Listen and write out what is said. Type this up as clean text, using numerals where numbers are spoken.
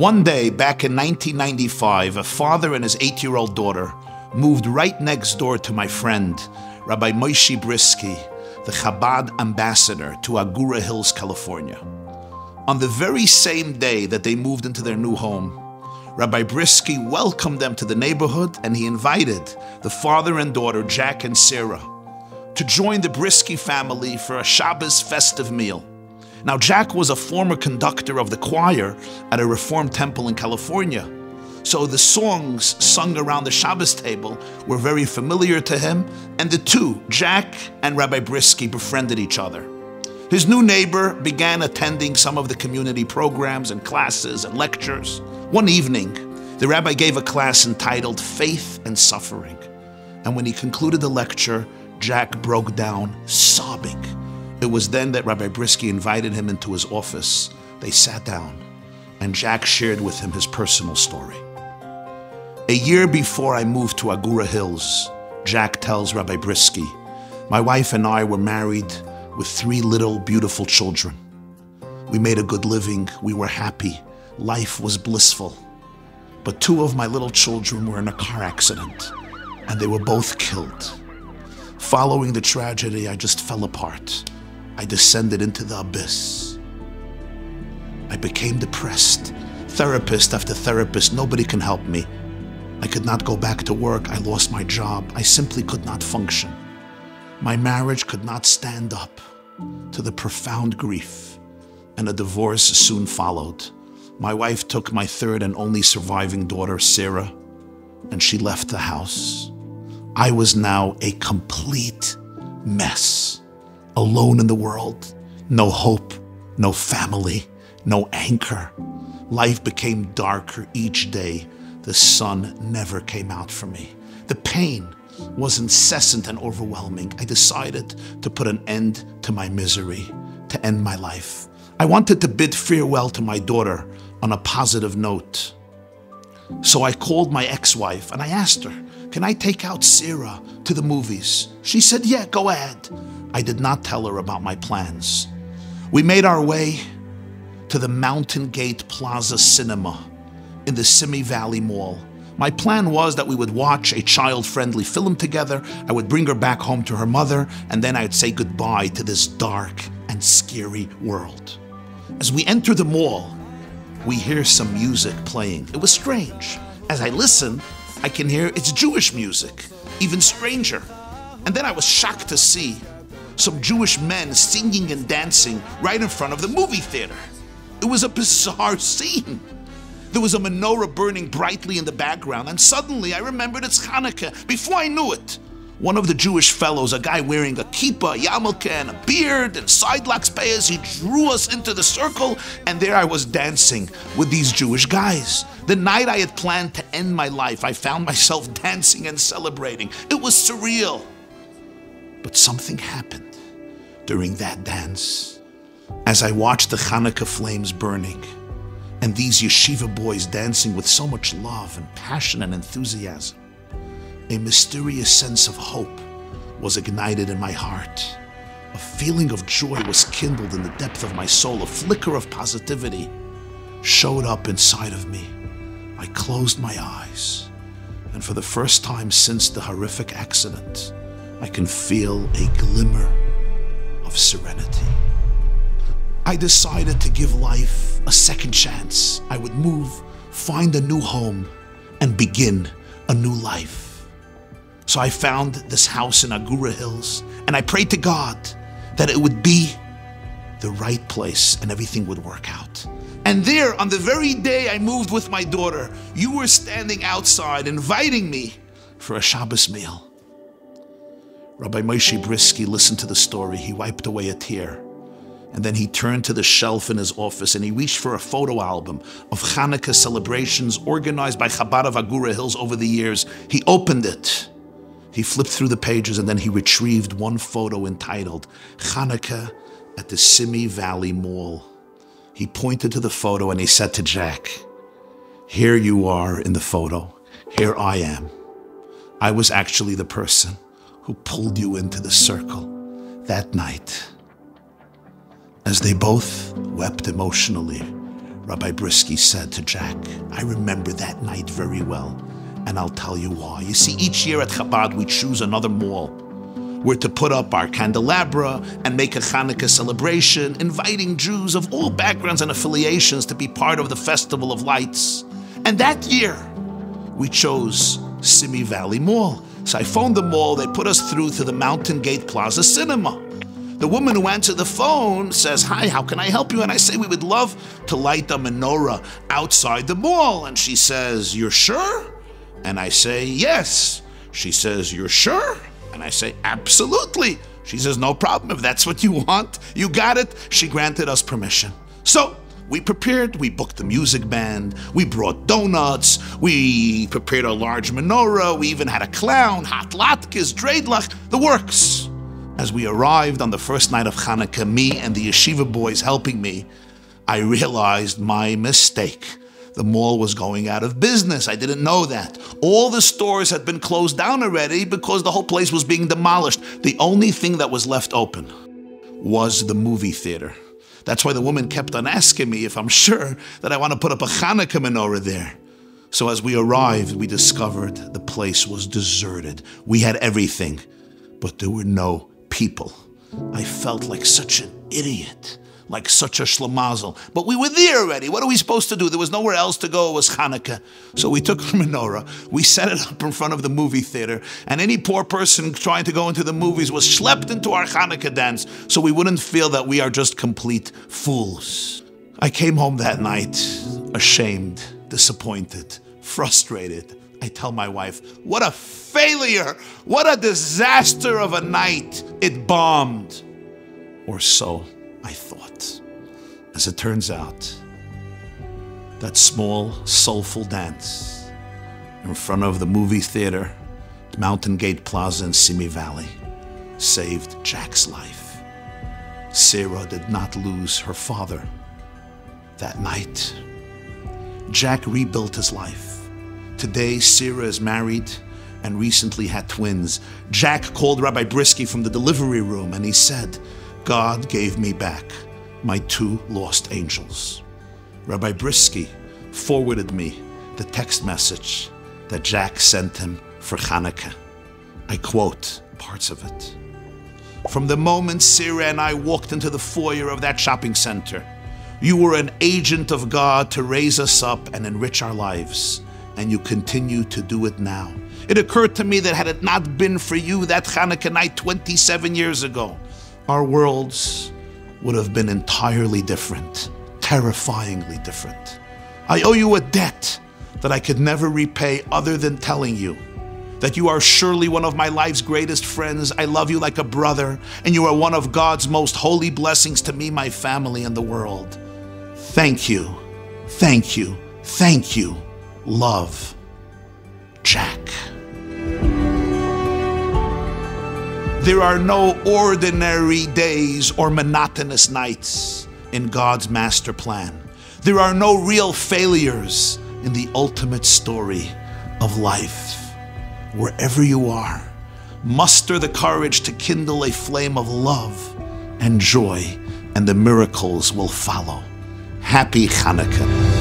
One day, back in 1995, a father and his 8-year-old daughter moved right next door to my friend, Rabbi Moshe Brisky, the Chabad ambassador to Agoura Hills, California. On the very same day that they moved into their new home, Rabbi Brisky welcomed them to the neighborhood, and he invited the father and daughter, Jack and Sarah, to join the Brisky family for a Shabbos festive meal. Now, Jack was a former conductor of the choir at a Reformed temple in California, so the songs sung around the Shabbos table were very familiar to him, and the two, Jack and Rabbi Brisky, befriended each other. His new neighbor began attending some of the community programs and classes and lectures. One evening, the rabbi gave a class entitled Faith and Suffering, and when he concluded the lecture, Jack broke down sobbing. It was then that Rabbi Brisky invited him into his office. They sat down, and Jack shared with him his personal story. A year before I moved to Agoura Hills, Jack tells Rabbi Brisky, my wife and I were married with 3 little beautiful children. We made a good living, we were happy, life was blissful. But 2 of my little children were in a car accident, and they were both killed. Following the tragedy, I just fell apart. I descended into the abyss. I became depressed. Therapist after therapist, nobody can help me. I could not go back to work. I lost my job. I simply could not function. My marriage could not stand up to the profound grief, and a divorce soon followed. My wife took my 3rd and only surviving daughter, Sarah, and she left the house. I was now a complete mess, alone in the world, no hope, no family, no anchor. Life became darker each day. The sun never came out for me. The pain was incessant and overwhelming. I decided to put an end to my misery, to end my life. I wanted to bid farewell to my daughter on a positive note. So I called my ex-wife and I asked her, can I take out Sarah to the movies? She said, yeah, go ahead. I did not tell her about my plans. We made our way to the Mountain Gate Plaza Cinema in the Simi Valley Mall. My plan was that we would watch a child-friendly film together. I would bring her back home to her mother, and then I would say goodbye to this dark and scary world. As we enter the mall, we hear some music playing. It was strange. As I listen, I can hear it's Jewish music, even stranger. And then I was shocked to see some Jewish men singing and dancing right in front of the movie theater. It was a bizarre scene. There was a menorah burning brightly in the background, and suddenly I remembered it's Chanukah. Before I knew it, one of the Jewish fellows, a guy wearing a kippah, yarmulke, and a beard and sidelocks payas, he drew us into the circle, and there I was dancing with these Jewish guys. The night I had planned to end my life, I found myself dancing and celebrating. It was surreal. But something happened during that dance. As I watched the Chanukah flames burning, and these yeshiva boys dancing with so much love and passion and enthusiasm, a mysterious sense of hope was ignited in my heart. A feeling of joy was kindled in the depth of my soul. A flicker of positivity showed up inside of me. I closed my eyes, and for the first time since the horrific accident, I can feel a glimmer of serenity. I decided to give life a second chance. I would move, find a new home, and begin a new life. So I found this house in Agoura Hills, and I prayed to God that it would be the right place and everything would work out. And there, on the very day I moved with my daughter, you were standing outside inviting me for a Shabbos meal. Rabbi Moshe Brisky listened to the story. He wiped away a tear. And then he turned to the shelf in his office and he reached for a photo album of Chanukah celebrations organized by Chabad of Agoura Hills over the years. He opened it. He flipped through the pages and then he retrieved one photo entitled Chanukah at the Simi Valley Mall. He pointed to the photo and he said to Jack, here you are in the photo. Here I am. I was actually the person who pulled you into the circle that night. As they both wept emotionally, Rabbi Brisky said to Jack, I remember that night very well, and I'll tell you why. You see, each year at Chabad we choose another mall. We're to put up our candelabra and make a Chanukah celebration, inviting Jews of all backgrounds and affiliations to be part of the Festival of Lights. And that year, we chose Simi Valley Mall. So I phoned the mall, they put us through to the Mountain Gate Plaza Cinema. The woman who answered the phone says, hi, how can I help you? And I say, we would love to light a menorah outside the mall. And she says, you're sure? And I say, yes. She says, you're sure? And I say, absolutely. She says, no problem. If that's what you want, you got it. She granted us permission. So we prepared, we booked the music band, we brought donuts, we prepared a large menorah, we even had a clown, hot latkes, dreidlach, the works. As we arrived on the first night of Chanukah, me and the yeshiva boys helping me, I realized my mistake. The mall was going out of business. I didn't know that. All the stores had been closed down already because the whole place was being demolished. The only thing that was left open was the movie theater. That's why the woman kept on asking me if I'm sure that I want to put up a Chanukah menorah there. So as we arrived, we discovered the place was deserted. We had everything, but there were no people. I felt like such an idiot, like such a schlemazel. But we were there already. What are we supposed to do? There was nowhere else to go. It was Chanukah. So we took our menorah, we set it up in front of the movie theater, and any poor person trying to go into the movies was schlepped into our Chanukah dance so we wouldn't feel that we are just complete fools. I came home that night ashamed, disappointed, frustrated. I tell my wife, what a failure! What a disaster of a night! It bombed. Or so I thought. As it turns out, that small, soulful dance in front of the movie theater, Mountain Gate Plaza in Simi Valley, saved Jack's life. Sarah did not lose her father that night. Jack rebuilt his life. Today, Sarah is married and recently had twins. Jack called Rabbi Brisky from the delivery room and he said, God gave me back my 2 lost angels. Rabbi Brisky forwarded me the text message that Jack sent him for Chanukah. I quote parts of it. From the moment Sarah and I walked into the foyer of that shopping center, you were an agent of God to raise us up and enrich our lives, and you continue to do it now. It occurred to me that had it not been for you that Chanukah night 27 years ago, our worlds would have been entirely different, terrifyingly different. I owe you a debt that I could never repay other than telling you that you are surely one of my life's greatest friends. I love you like a brother, and you are one of God's most holy blessings to me, my family, and the world. Thank you, thank you, thank you. Love, Jack. There are no ordinary days or monotonous nights in God's master plan. There are no real failures in the ultimate story of life. Wherever you are, muster the courage to kindle a flame of love and joy, and the miracles will follow. Happy Chanukah.